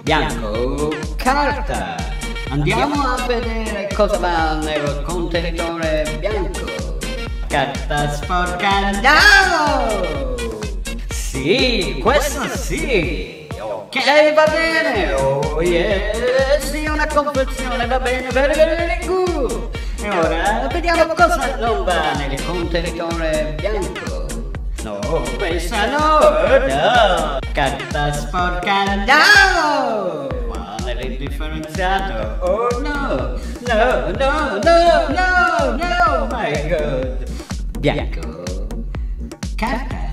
bianco, carta. Andiamo a vedere cosa va nel contenitore bianco. Carta sporca, andiamo! Sì, questo sì! Ok, va bene! Oh yeah! Sì, una confezione, va bene, very very good! E ora vediamo cosa non va nel contenitore bianco. No, questa no! No! Carta sporca, no! Ma nell'indifferenziato! Oh no! No, no, no, no, no! My God! Bianco! Carta!